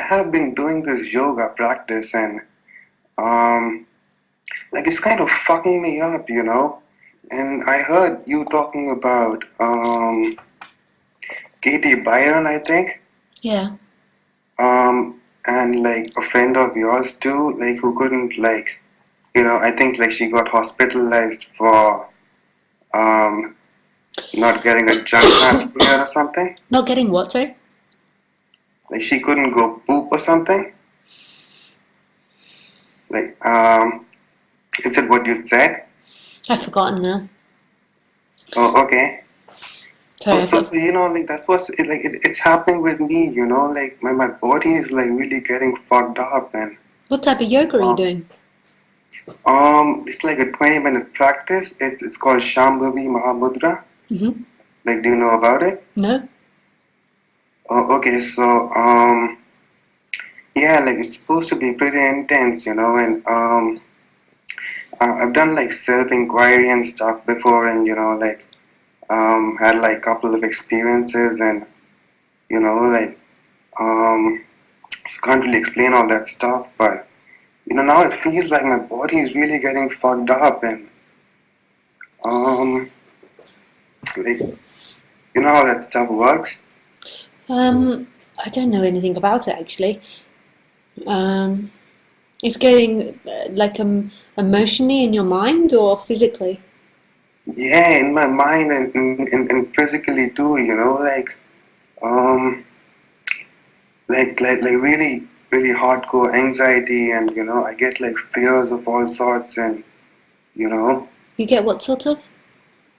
have been doing this yoga practice, and like it's kind of fucking me up, you know. And I heard you talking about Katie Byron, I think. Yeah. And like a friend of yours too, like who couldn't like, you know, I think like she got hospitalized for not getting a junk transplant or something. Not getting what, sorry? Like she couldn't go poop or something. Like is it what you said? I've forgotten now. Oh, okay. Sorry, So you know, like that's what's it's happening with me. You know, like my body is like really getting fucked up, and what type of yoga are you doing? it's like a 20-minute practice. It's called Shambhavi Mahamudra. Mm-hmm. Like, do you know about it? No? Oh, okay. So yeah, like it's supposed to be pretty intense, you know, and I've done like self-inquiry and stuff before, and you know, like had like a couple of experiences, and you know, like can't really explain all that stuff, but you know, now it feels like my body is really getting fucked up, and like you know how that stuff works. I don't know anything about it actually. It's going like emotionally in your mind or physically? Yeah, in my mind and physically too, you know, um like really hardcore anxiety, and you know I get like fears of all sorts, and you know You get what sort of?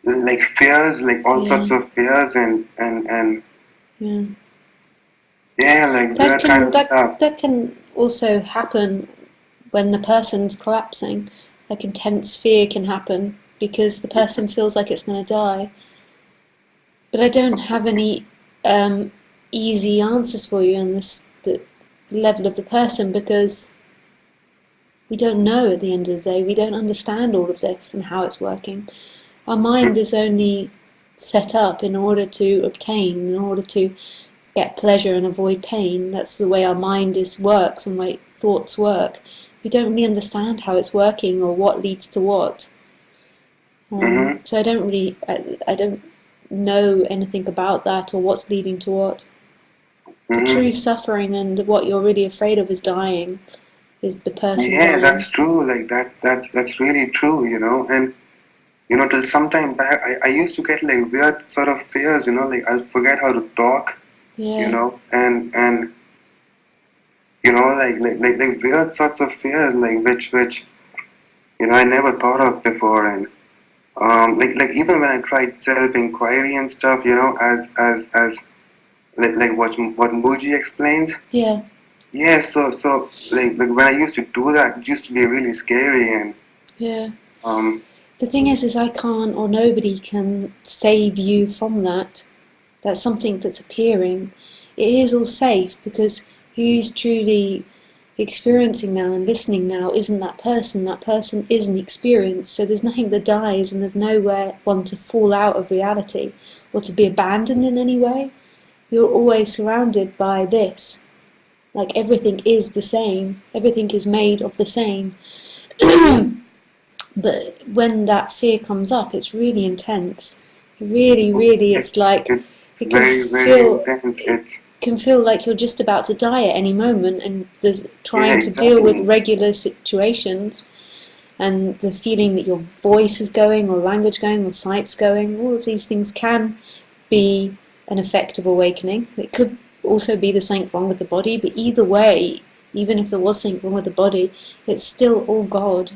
like fears, like all Yeah. sorts of fears, and Yeah. yeah, like That weird kind can of stuff. that can also happen when the person's collapsing. Like intense fear can happen because the person feels like it's going to die. But I don't have any easy answers for you on the level of the person because we don't know at the end of the day. We don't understand all of this and how it's working. Our mind is only set up in order to obtain, in order to get pleasure and avoid pain. That's the way our mind works and the way thoughts work. We don't really understand how it's working or what leads to what. So I don't really, I don't know anything about that or what's leading to what. The true suffering and what you're really afraid of is dying, is the person Yeah, dying. that's true. Like that's really true, you know. And you know, till some time back, I used to get like weird sort of fears, you know, like I'll forget how to talk, Yeah. you know, and you know, like weird sorts of fears, like which you know I never thought of before, and like even when I tried self inquiry and stuff, you know, as like what Muji explains. Yeah. Yeah, so like when I used to do that, it used to be really scary, and Yeah. um The thing is I can't or nobody can save you from that. That's something that's appearing. It is all safe because who's truly experiencing now and listening now isn't that person. That person isn't experienced. So there's nothing that dies and there's nowhere one to fall out of reality or to be abandoned in any way. You're always surrounded by this. Like everything is the same. Everything is made of the same. But when that fear comes up, it's really intense. Really, it's like it's it can very feel intense. it can feel like you're just about to die at any moment, and there's Yeah, trying to deal with exactly. regular situations, and the feeling that your voice is going, or language going, or sight's going. All of these things can be an effect of awakening. It could also be there's something wrong with the body, but either way, even if there was something wrong with the body, it's still all God.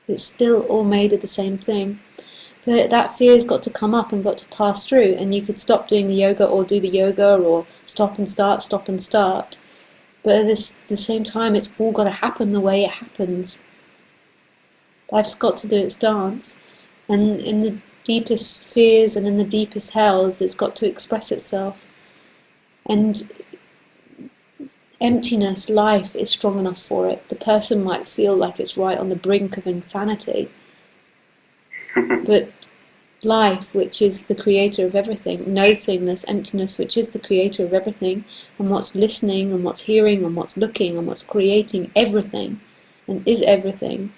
It's still all made of the same thing. But that fear's got to come up and got to pass through, and you could stop doing the yoga or do the yoga or stop and start, stop and start. But at the same time, it's all got to happen the way it happens. Life's got to do its dance. And in the deepest fears and in the deepest hells, it's got to express itself. And emptiness, life is strong enough for it. The person might feel like it's right on the brink of insanity. But life, which is the creator of everything, nothingness, emptiness, which is the creator of everything, and what's listening and what's hearing and what's looking and what's creating everything and is everything,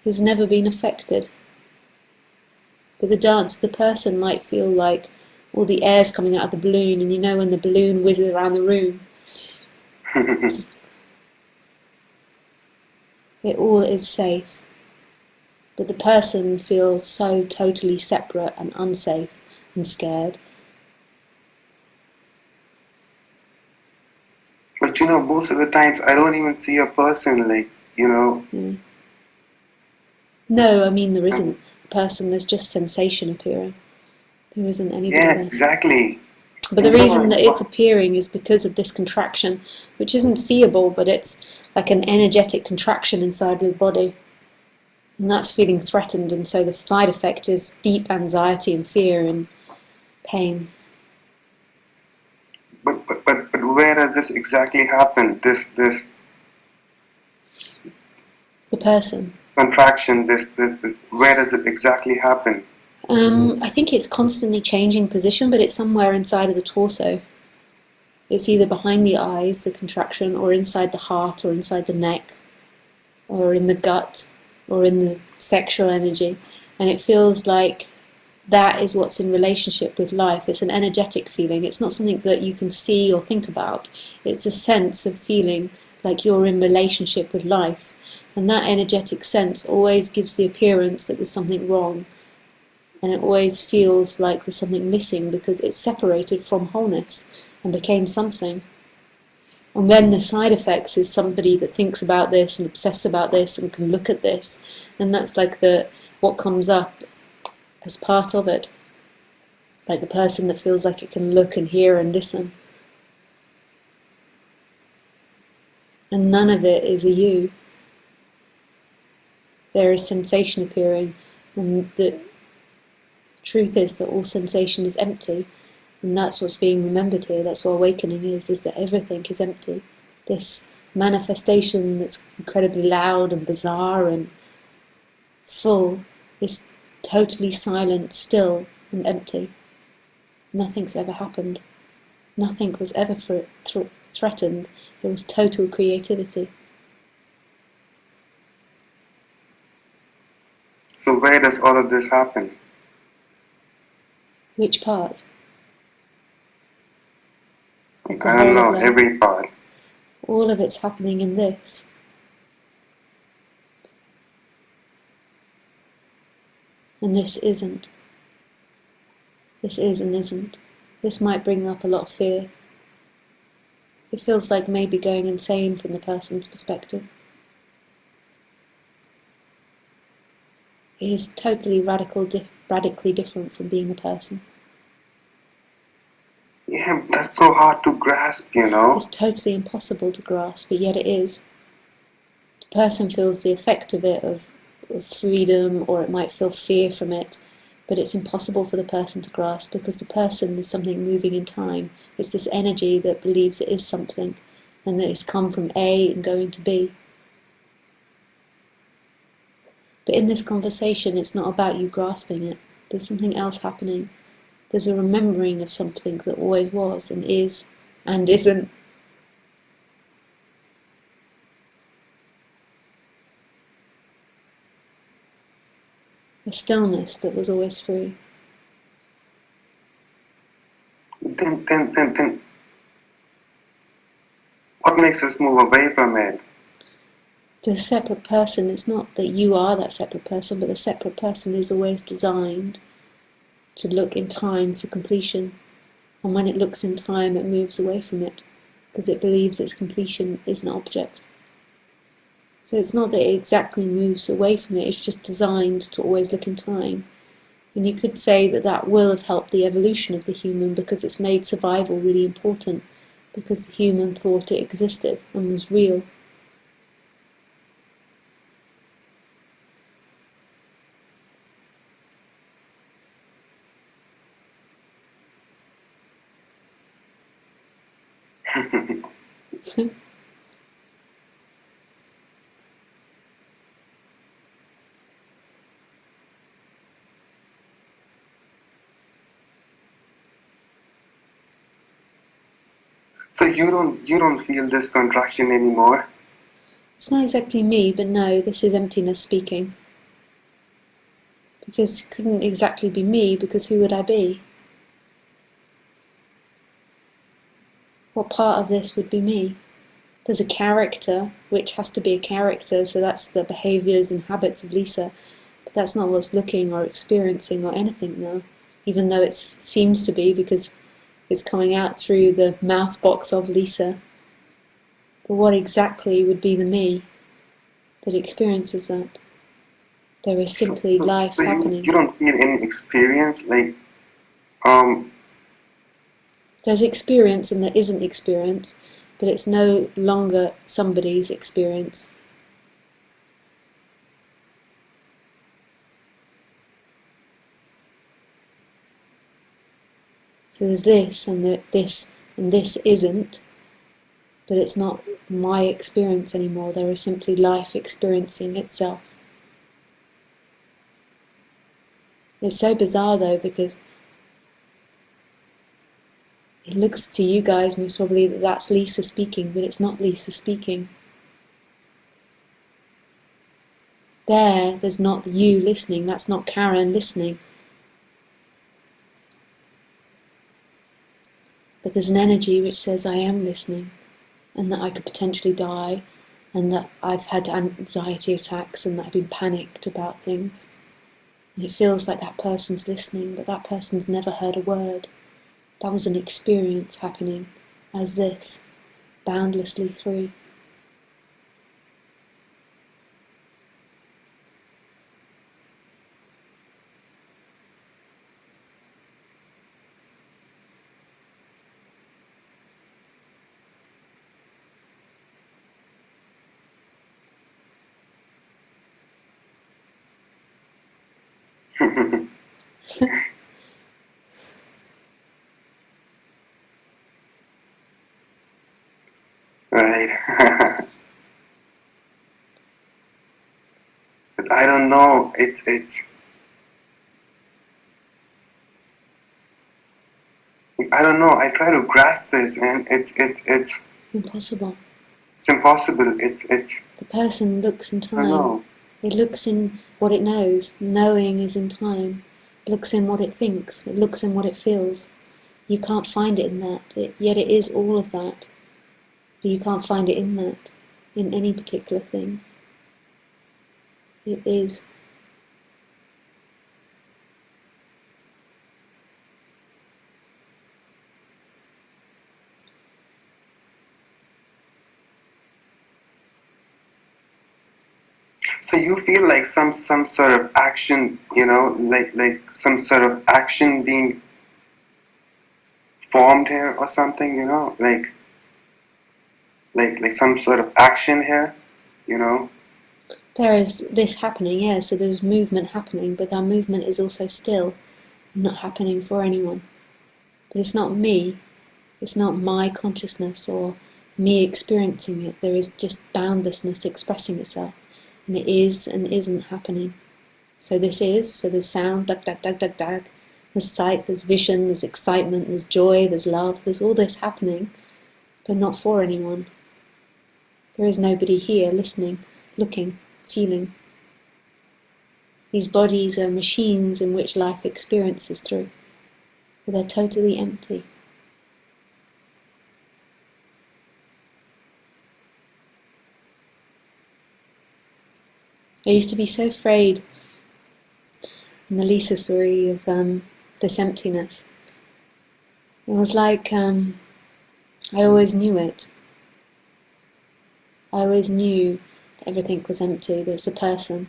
has never been affected. But the dance of the person might feel like all the air's coming out of the balloon, and you know when the balloon whizzes around the room, it all is safe. But the person feels so totally separate and unsafe and scared. But most of the times I don't even see a person, like, Mm. No, I mean there isn't a person, there's just sensation appearing. There isn't anybody yes, there. exactly. But the reason that it's appearing is because of this contraction, which isn't seeable, but it's like an energetic contraction inside the body. And that's feeling threatened, and so the side effect is deep anxiety and fear and pain. But where does this exactly happen? This The person. contraction, this where does it exactly happen? I think it's constantly changing position, but it's somewhere inside of the torso. It's either behind the eyes, the contraction, or inside the heart, or inside the neck, or in the gut, or in the sexual energy. And it feels like that is what's in relationship with life. It's an energetic feeling. It's not something that you can see or think about. It's a sense of feeling like you're in relationship with life. And that energetic sense always gives the appearance that there's something wrong. And it always feels like there's something missing because it's separated from wholeness and became something. And then the side effects is somebody that thinks about this and obsesses about this and can look at this. And that's like what comes up as part of it. Like the person that feels like it can look and hear and listen. And none of it is a you. There is sensation appearing, and the truth is that all sensation is empty, and that's what's being remembered here. That's what awakening is that everything is empty. This manifestation that's incredibly loud and bizarre and full is totally silent, still, and empty. Nothing's ever happened. Nothing was ever threatened. It was total creativity. So where does all of this happen? Which part? I don't know, every part. All of it's happening in this. And this isn't. This is and isn't. This might bring up a lot of fear. It feels like maybe going insane from the person's perspective. It is totally radically different from being a person. Yeah, that's so hard to grasp, It's totally impossible to grasp, but yet it is. The person feels the effect of it, of freedom, or it might feel fear from it, but it's impossible for the person to grasp because the person is something moving in time. It's this energy that believes it is something and that it's come from A and going to B. But in this conversation, it's not about you grasping it. There's something else happening. There's a remembering of something that always was and is and isn't. A stillness that was always free. Then what makes us move away from it? The separate person, it's not that you are that separate person, but the separate person is always designed to look in time for completion. And when it looks in time, it moves away from it because it believes its completion is an object. So it's not that it exactly moves away from it, it's just designed to always look in time. And you could say that that will have helped the evolution of the human because it's made survival really important because the human thought it existed and was real. you don't feel this contraction anymore. It's not exactly me, but no, this is emptiness speaking. Because it couldn't exactly be me, because who would I be? What part of this would be me? There's a character, which has to be a character, so that's the behaviours and habits of Lisa, but that's not what's looking or experiencing or anything now, even though it seems to be, because it's coming out through the mouth box of Lisa. But what exactly would be the me that experiences that? There is simply life happening. You don't feel any experience, like, There's experience and there isn't experience, but it's no longer somebody's experience. So there's this and this and this isn't, but it's not my experience anymore. There is simply life experiencing itself. It's so bizarre though, because it looks to you guys most probably that that's Lisa speaking, but it's not Lisa speaking. There's not you listening, that's not Karen listening. But there's an energy which says I am listening, and that I could potentially die, and that I've had anxiety attacks, and that I've been panicked about things. And it feels like that person's listening, but that person's never heard a word. That was an experience happening as this, boundlessly free. right. But I don't know, it's I don't know, I try to grasp this and it's Impossible. it's impossible, The person looks in I don't time. know. It looks in what it knows. Knowing is in time. It looks in what it thinks. It looks in what it feels. You can't find it in that, yet it is all of that. But you can't find it in that, in any particular thing. It is. So you feel like some sort of action, you know, like some sort of action being formed here or something, you know, like some sort of action here, you know. There is this happening, yeah, so there's movement happening, but that movement is also still not happening for anyone. But it's not me. It's not my consciousness or me experiencing it. There is just boundlessness expressing itself. And it is and isn't happening. So this is, so there's sound, dag, dag, dag, dag, dag. There's sight, there's vision, there's excitement, there's joy, there's love, there's all this happening, but not for anyone. There is nobody here listening, looking, feeling. These bodies are machines in which life experiences through, but they're totally empty. I used to be so afraid in the Lisa story of this emptiness. It was like I always knew it. I always knew that everything was empty, there's a person.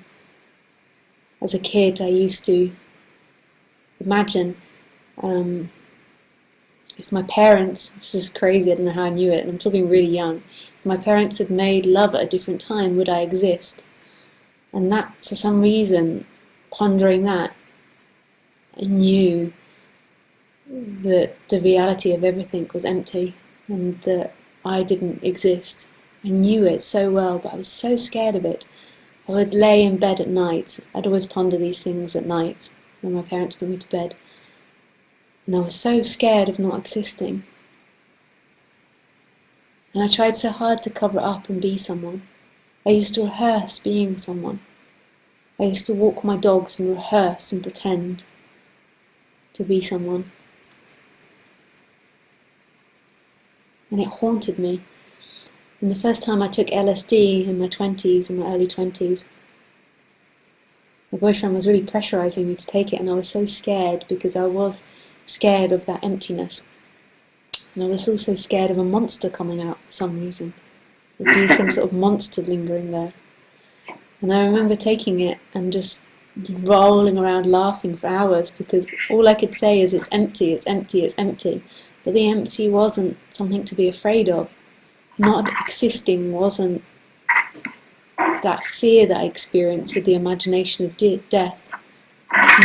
As a kid, I used to imagine if my parents, this is crazy, I don't know how I knew it, and I'm talking really young, if my parents had made love at a different time, would I exist? And that, for some reason, pondering that, I knew that the reality of everything was empty and that I didn't exist. I knew it so well, but I was so scared of it. I would lay in bed at night. I'd always ponder these things at night when my parents put me to bed. And I was so scared of not existing. And I tried so hard to cover it up and be someone. I used to rehearse being someone. I used to walk my dogs and rehearse and pretend to be someone. And it haunted me. And the first time I took LSD in my 20s, in my early 20s, my boyfriend was really pressurizing me to take it, and I was so scared because I was scared of that emptiness. And I was also scared of a monster coming out for some reason. There'd be some sort of monster lingering there. And I remember taking it and just rolling around laughing for hours because all I could say is it's empty, it's empty, it's empty. But the empty wasn't something to be afraid of. Not existing wasn't that fear that I experienced with the imagination of death.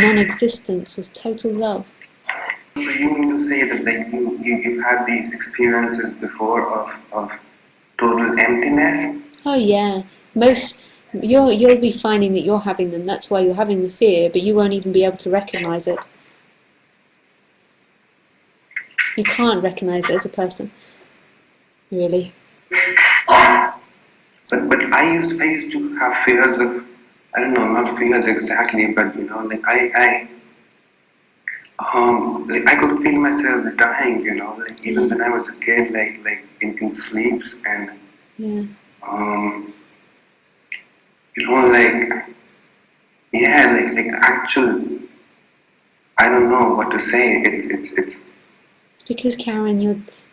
Non-existence was total love. So you mean to say that like you've had these experiences before of total emptiness? Oh yeah, you'll be finding that you're having them. That's why you're having the fear, but you won't even be able to recognize it. You can't recognize it as a person, really. But I used to have fears of, I don't know, not fears exactly, but you know, like like I could feel myself dying, you know, like even when I was a kid, like in sleeps and Yeah. you know, like actual, I don't know what to say. It's It's because, Karen,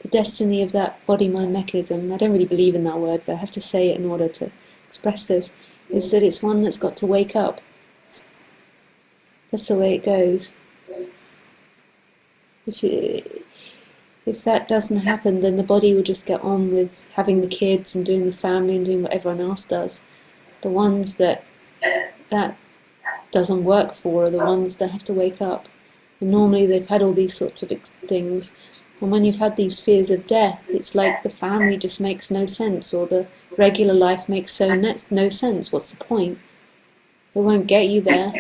the destiny of that body-mind mechanism, I don't really believe in that word, but I have to say it in order to express this, is that it's one that's got to wake up. That's the way it goes. If that doesn't happen, then the body will just get on with having the kids and doing the family and doing what everyone else does. The ones that doesn't work for are the ones that have to wake up. And normally they've had all these sorts of things. And when you've had these fears of death, it's like the family just makes no sense, or the regular life makes no sense. What's the point? It won't get you there.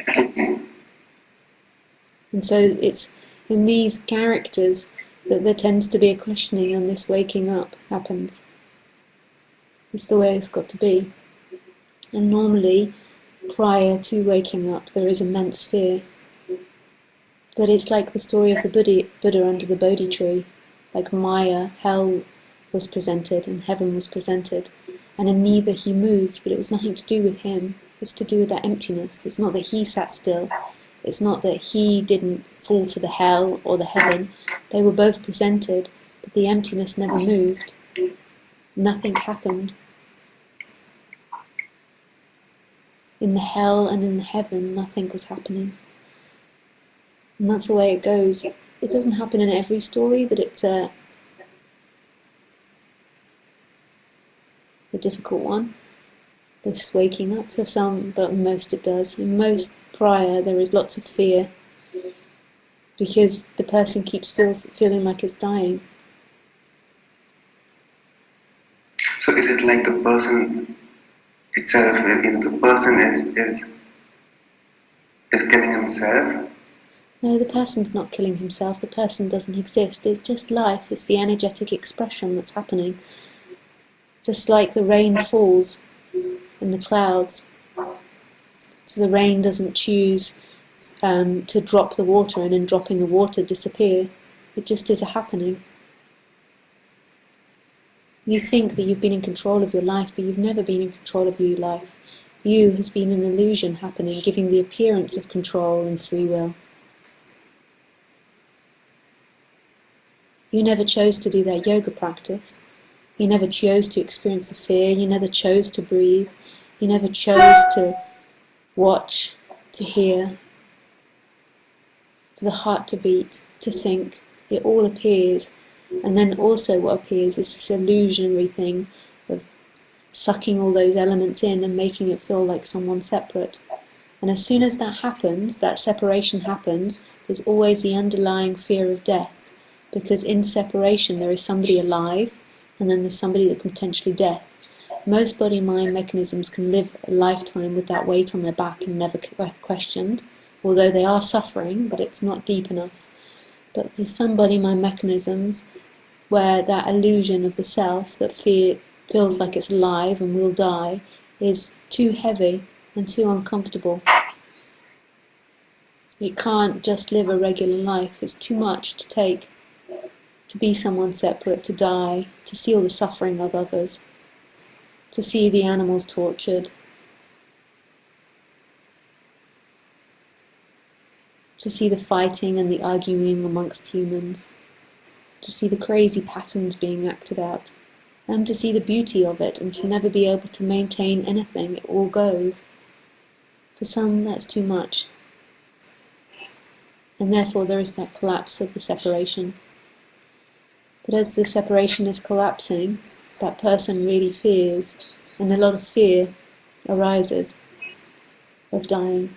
And so it's in these characters that there tends to be a questioning, and this waking up happens. It's the way it's got to be. And normally, prior to waking up, there is immense fear. But it's like the story of the Buddha under the Bodhi tree. Like Maya, hell was presented and heaven was presented. And in neither he moved, but it was nothing to do with him. It's to do with that emptiness. It's not that he sat still. It's not that he didn't fall for the hell or the heaven. They were both presented, but the emptiness never moved. Nothing happened. In the hell and in the heaven, nothing was happening. And that's the way it goes. It doesn't happen in every story that it's a difficult one. This waking up for some, but most it does. In most prior, there is lots of fear because the person keeps feeling like it's dying. so is it like the person itself, the person is killing himself? No, the person's not killing himself. The person doesn't exist. It's just life. It's the energetic expression that's happening. Just like the rain falls in the clouds. So the rain doesn't choose to drop the water and in dropping the water disappear. It just is a happening. You think that you've been in control of your life, but you've never been in control of your life. You has been an illusion happening, giving the appearance of control and free will. You never chose to do that yoga practice. You never chose to experience the fear. You never chose to breathe. You never chose to watch, to hear, for the heart to beat, to think. It all appears. And then also what appears is this illusionary thing of sucking all those elements in and making it feel like someone separate. And as soon as that happens, that separation happens, there's always the underlying fear of death. Because in separation there is somebody alive, and then there's somebody that can potentially death. Most body-mind mechanisms can live a lifetime with that weight on their back and never questioned, although they are suffering, but it's not deep enough. But there's some body-mind mechanisms where that illusion of the self that feels like it's alive and will die is too heavy and too uncomfortable. You can't just live a regular life. It's too much to take, to be someone separate, to die, to see all the suffering of others, to see the animals tortured, to see the fighting and the arguing amongst humans, to see the crazy patterns being acted out, and to see the beauty of it and to never be able to maintain anything. It all goes. For some, that's too much. And therefore there is that collapse of the separation. But as the separation is collapsing, that person really fears, and a lot of fear arises of dying.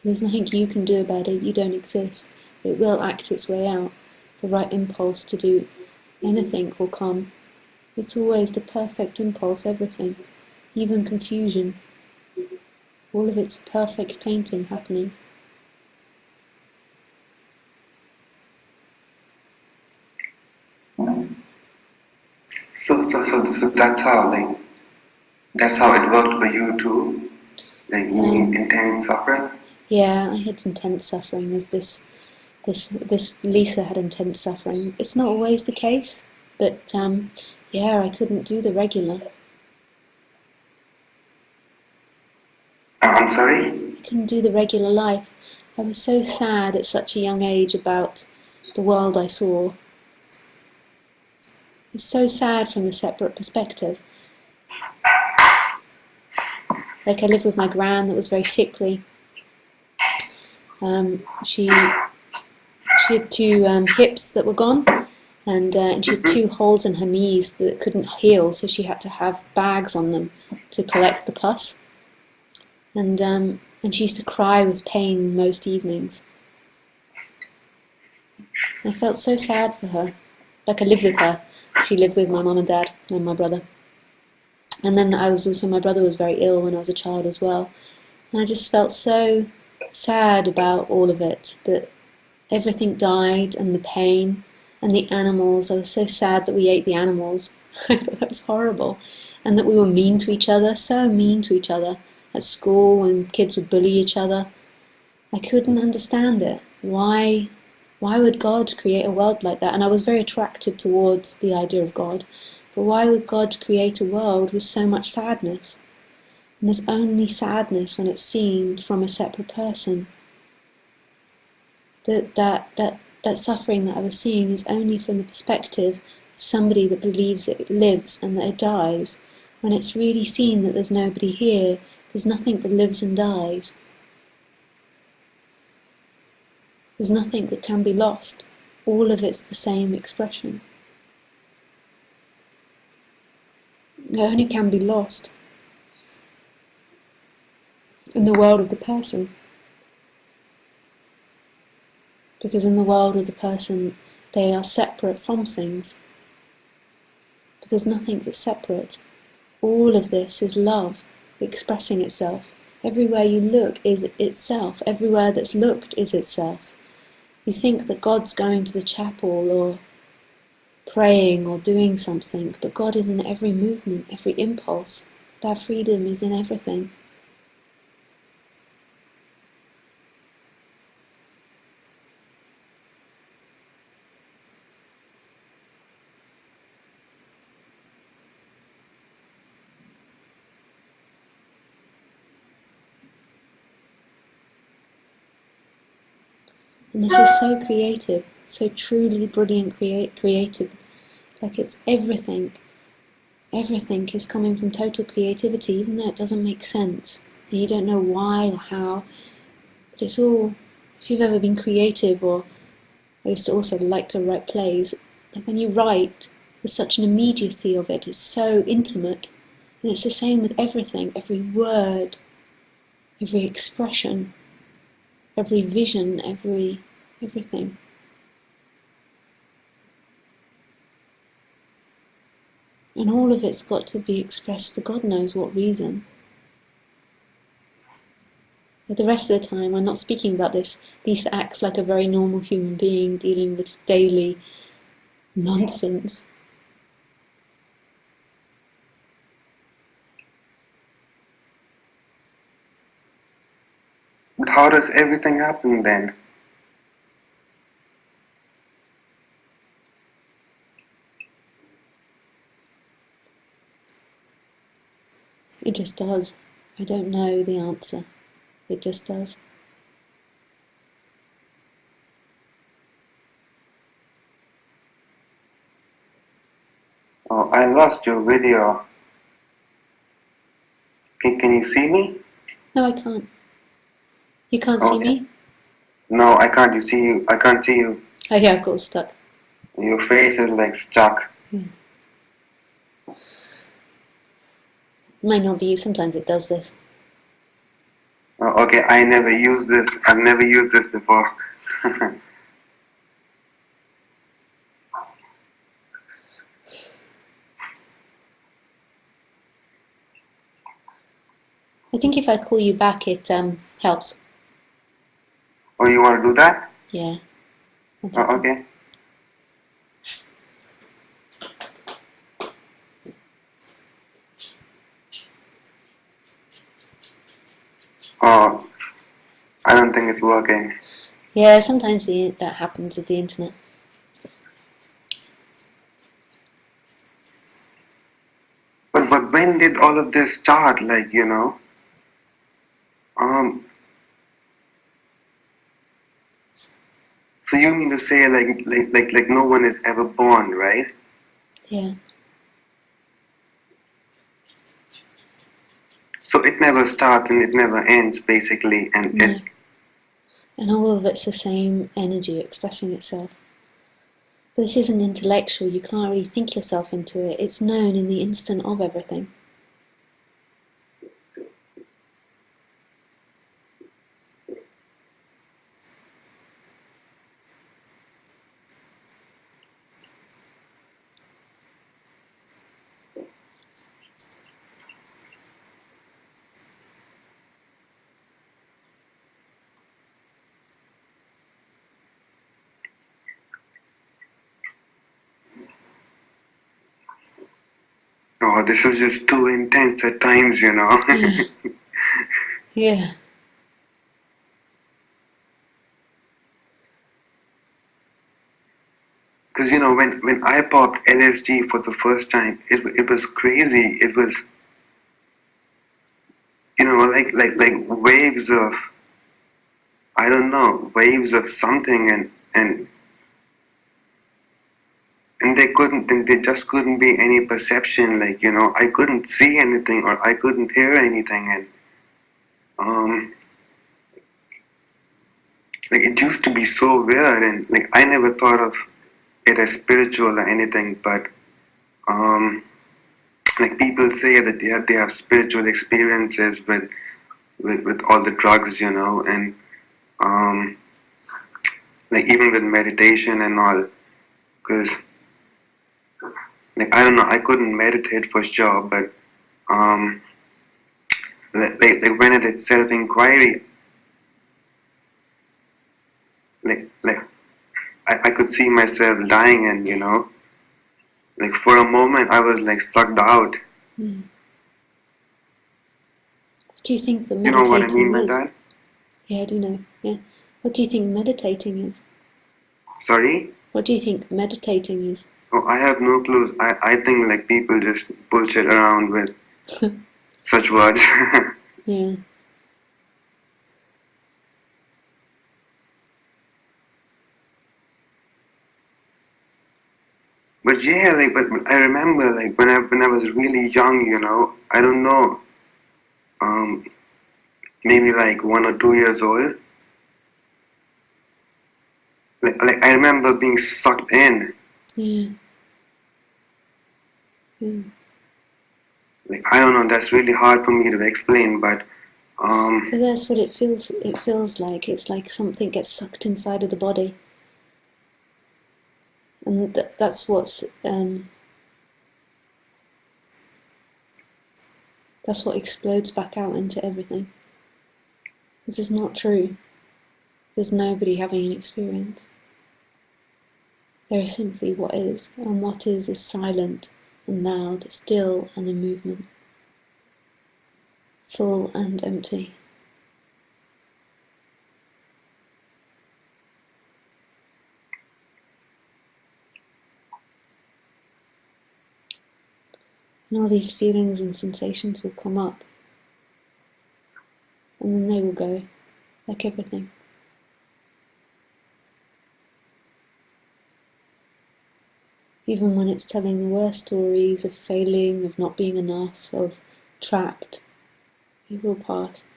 There's nothing you can do about it. You don't exist. It will act its way out. The right impulse to do anything will come. It's always the perfect impulse, everything, even confusion. All of it's perfect painting happening. So that's how it worked for you too? Like intense suffering? Yeah, I had intense suffering as this Lisa had intense suffering. It's not always the case, but yeah, I couldn't do the regular. I'm sorry? I couldn't do the regular life. I was so sad at such a young age about the world I saw. It's so sad from the separate perspective. Like I lived with my gran that was very sickly. She had two hips that were gone, and she had two holes in her knees that couldn't heal, so she had to have bags on them to collect the pus. And she used to cry with pain most evenings. I felt so sad for her. Like I lived with her. She lived with my mum and dad and my brother. And then my brother was very ill when I was a child as well. And I just felt so sad about all of it, that everything died and the pain and the animals. I was so sad that we ate the animals. I thought that was horrible. And that we were mean to each other, so mean to each other. At school when kids would bully each other. I couldn't understand it. Why would God create a world like that? And I was very attracted towards the idea of God. But why would God create a world with so much sadness? And there's only sadness when it's seen from a separate person. That suffering that I was seeing is only from the perspective of somebody that believes it lives and that it dies. When it's really seen that there's nobody here, there's nothing that lives and dies. There's nothing that can be lost. All of it's the same expression. It only can be lost in the world of the person. Because in the world of the person, they are separate from things. But there's nothing that's separate. All of this is love expressing itself. Everywhere you look is itself. Everywhere that's looked is itself. You think that God's going to the chapel or praying or doing something, but God is in every movement, every impulse. That freedom is in everything. And this is so creative, so truly brilliant, creative. Like it's everything. Everything is coming from total creativity, even though it doesn't make sense. And you don't know why or how. But it's all, if you've ever been creative, or I used to also like to write plays, like when you write, there's such an immediacy of it. It's so intimate. And it's the same with everything, every word, every expression, every vision, everything. And all of it's got to be expressed for God knows what reason. But the rest of the time, I'm not speaking about this. Lisa acts like a very normal human being dealing with daily nonsense. But how does everything happen then? It just does. I don't know the answer. It just does. Oh, I lost your video. Can you see me? No, I can't. You can't see Okay. me? No, I can't. You see you? I can't see you. Oh yeah, I've got stuck. Your face is like stuck. Might not be. Sometimes it does this. Oh, okay, I never used this. I've never used this before. I think if I call you back, it helps. Oh, you want to do that? Yeah. Oh, okay. Oh, I don't think it's working. Yeah, sometimes that happens with the internet. But when did all of this start? Like, Um, so you mean to say like no one is ever born, right? Yeah. So it never starts and it never ends, basically, and No. And all of it's the same energy expressing itself. But this isn't intellectual. You can't really think yourself into it. It's known in the instant of everything. oh, this is just too intense at times, Yeah. Yeah. Because when I popped LSD for the first time, it was crazy. It was like waves of, I don't know, waves of something, and they just couldn't be any perception. Like I couldn't see anything or I couldn't hear anything, and um like it used to be so weird, and like I never thought of it as spiritual or anything, but um like people say that they have spiritual experiences with all the drugs, and um like even with meditation and all, because like I don't know, I couldn't meditate for sure, but um like when I did self inquiry, like I could see myself dying, and like for a moment I was like sucked out. Mm. What do you think that You know what I mean meditating by is? that? Yeah, I do know. Yeah. What do you think meditating is? Sorry? What do you think meditating is? Oh, I have no clues. I think like people just bullshit around with such words. Yeah. But yeah, like but I remember like when I was really young, I don't know, um maybe like 1 or 2 years old. Like I remember being sucked in. Yeah. Yeah. Like I don't know, that's really hard for me to explain, but But that's what it feels. It feels like it's like something gets sucked inside of the body, and that's that's what explodes back out into everything. This is not true. There's nobody having an experience. There is simply what is, and what is silent and loud, still and in movement, full and empty. And all these feelings and sensations will come up, and then they will go, like everything. Even when it's telling the worst stories of failing, of not being enough, of trapped, it will pass.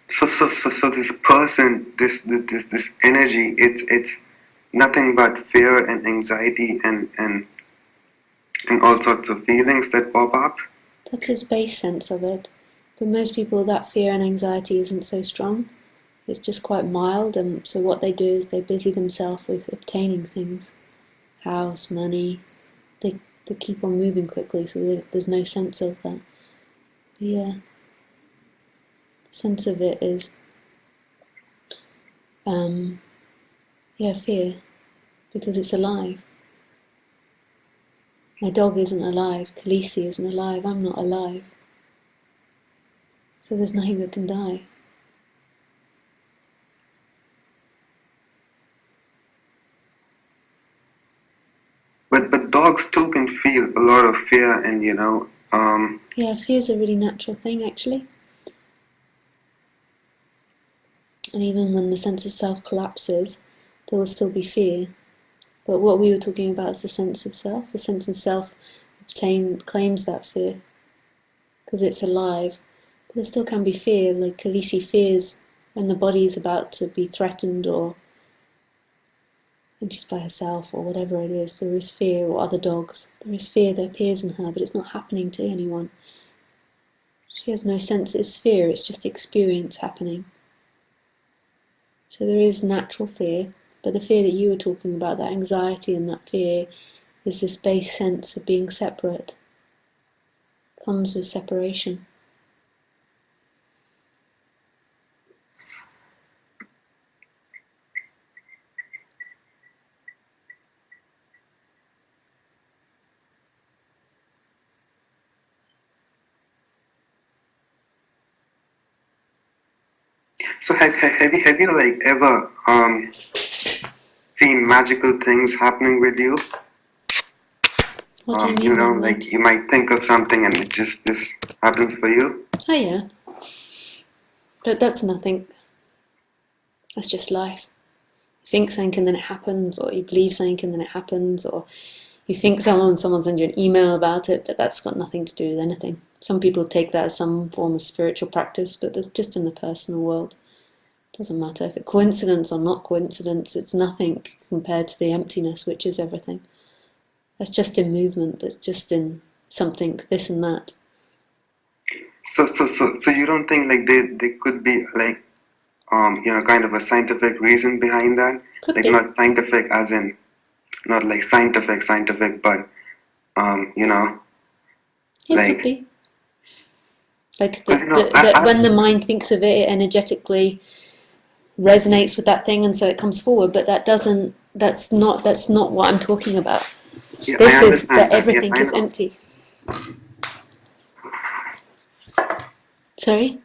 So this person, this energy, it's nothing but fear and anxiety and all sorts of feelings that pop up. That's his base sense of it. But most people, that fear and anxiety isn't so strong. It's just quite mild, and so what they do is they busy themselves with obtaining things. House, money. They keep on moving quickly, so there's no sense of that. But yeah, the sense of it is, fear, because it's alive. My dog isn't alive, Khaleesi isn't alive, I'm not alive. So there's nothing that can die. But dogs too can feel a lot of fear and Yeah, fear's a really natural thing actually. And even when the sense of self collapses, there will still be fear. But what we were talking about is the sense of self. The sense of self claims that fear because it's alive. But there still can be fear, like Khaleesi fears when the body is about to be threatened, or when she's by herself, or whatever it is. There is fear, or other dogs. There is fear that appears in her, but it's not happening to anyone. She has no sense it's fear, it's just experience happening. So there is natural fear, but the fear that you were talking about, that anxiety and that fear, is this base sense of being separate. Comes with separation. So have you like ever seen magical things happening with you? What do you mean? Like you might think of something and it just happens for you. Oh yeah. But that's nothing. That's just life. You think something and then it happens, or you believe something and then it happens, or you think someone sends you an email about it, but that's got nothing to do with anything. Some people take that as some form of spiritual practice, but that's just in the personal world. It doesn't matter if it's coincidence or not coincidence, it's nothing compared to the emptiness, which is everything. That's just in movement, that's just in something, this and that. So you don't think like they could be like kind of a scientific reason behind that? Could like be. Not scientific as in not like scientific, but It like could be. Like when the mind thinks of it, it energetically resonates with that thing, and so it comes forward. But that's not what I'm talking about. Yeah, this is that everything is empty. Sorry?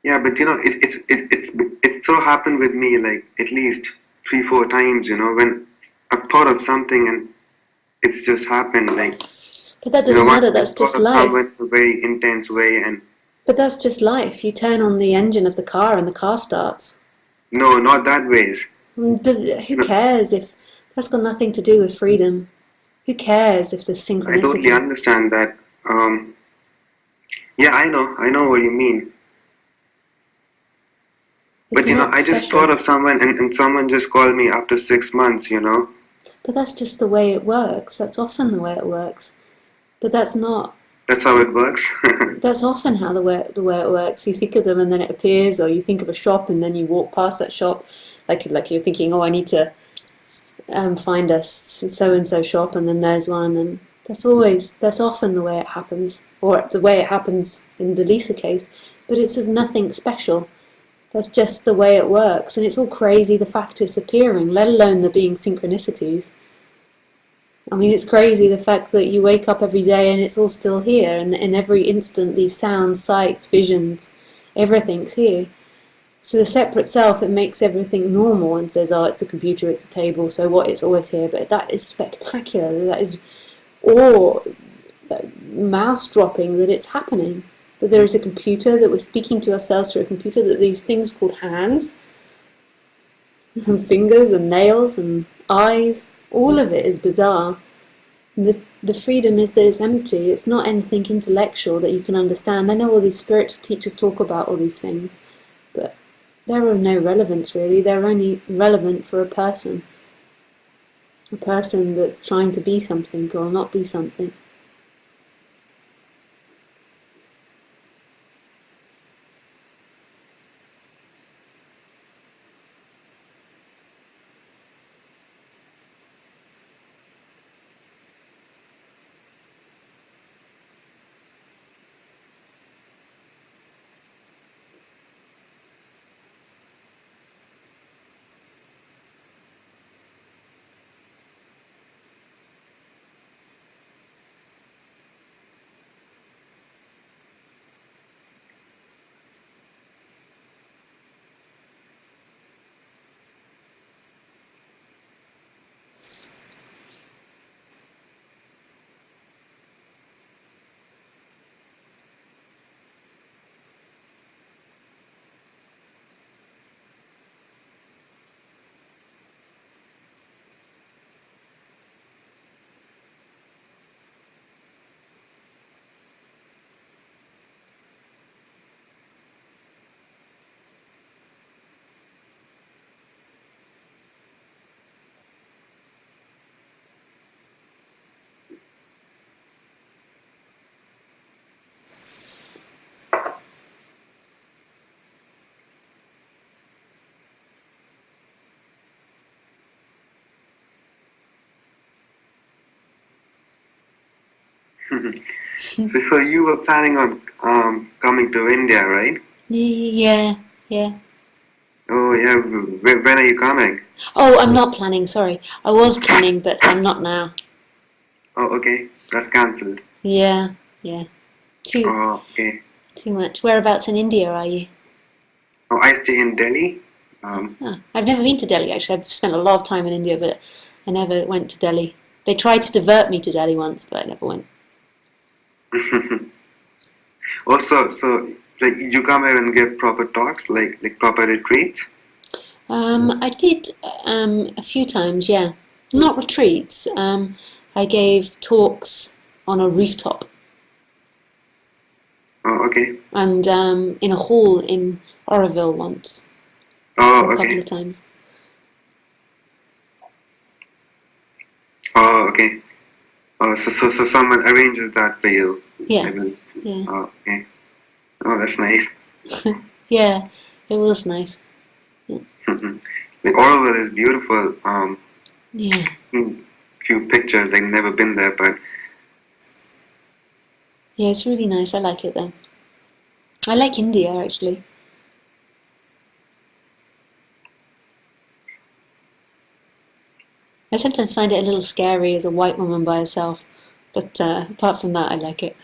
Yeah, but it's so happened with me like at least 3-4 times. When I've thought of something and it's just happened. Like, but that doesn't matter. That's just life. In a very intense way, and but that's just life. You turn on the engine of the car and the car starts. No, not that ways. But who cares if that's got nothing to do with freedom? Who cares if there's synchronicity? I totally understand that. Yeah, I know what you mean. But I just thought of someone, and someone just called me after 6 months. But that's just the way it works. That's often the way it works. But that's not. That's how it works. That's often how the way it works. You think of them and then it appears, or you think of a shop and then you walk past that shop. like you're thinking, oh, I need to find a so and so shop, and then there's one, and that's often the way it happens, or the way it happens in the Lisa case. But it's of nothing special. That's just the way it works, and it's all crazy the fact it's appearing, let alone there being synchronicities. I mean, it's crazy the fact that you wake up every day and it's all still here, and in every instant these sounds, sights, visions, everything's here. So the separate self, it makes everything normal and says, oh, it's a computer, it's a table, so what, it's always here. But that is spectacular. That is awe, that mouse dropping that it's happening. That there is a computer, that we're speaking to ourselves through a computer, that these things called hands and fingers and nails and eyes, all of it is bizarre. And the freedom is that it's empty. It's not anything intellectual that you can understand. I know all these spiritual teachers talk about all these things, but they're of no relevance really. They're only relevant for a person that's trying to be something or not be something. So you were planning on coming to India, right? Yeah. Oh yeah. When are you coming? Oh, I'm not planning, sorry. I was planning, but I'm not now. Oh, okay. That's cancelled. Yeah. Oh, okay. Too much. Whereabouts in India are you? Oh, I stay in Delhi. I've never been to Delhi actually. I've spent a lot of time in India, but I never went to Delhi. They tried to divert me to Delhi once, but I never went. Also, so like you come here and give proper talks, like proper retreats. I did a few times, yeah. Not retreats. I gave talks on a rooftop Oh, okay. and in a hall in Oroville once, Oh, a couple okay. of times. Oh, okay. Oh, so someone arranges that for you, I Yeah, believe. yeah, Oh, okay. Oh, that's nice. yeah. It was nice. Like Oroville is beautiful. Yeah, Few pictures. Like never been there, but yeah. It's really nice. I like it there. I like India actually. I sometimes find it a little scary as a white woman by herself, but apart from that, I like it.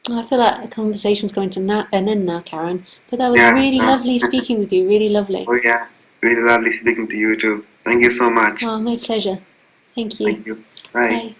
I feel like the conversation's coming to an end now, Karen. But that was yeah. really lovely speaking with you. Really lovely. Oh yeah. Really lovely speaking to you too. Thank you so much. Oh, my pleasure. Thank you. Thank you. Bye. Bye.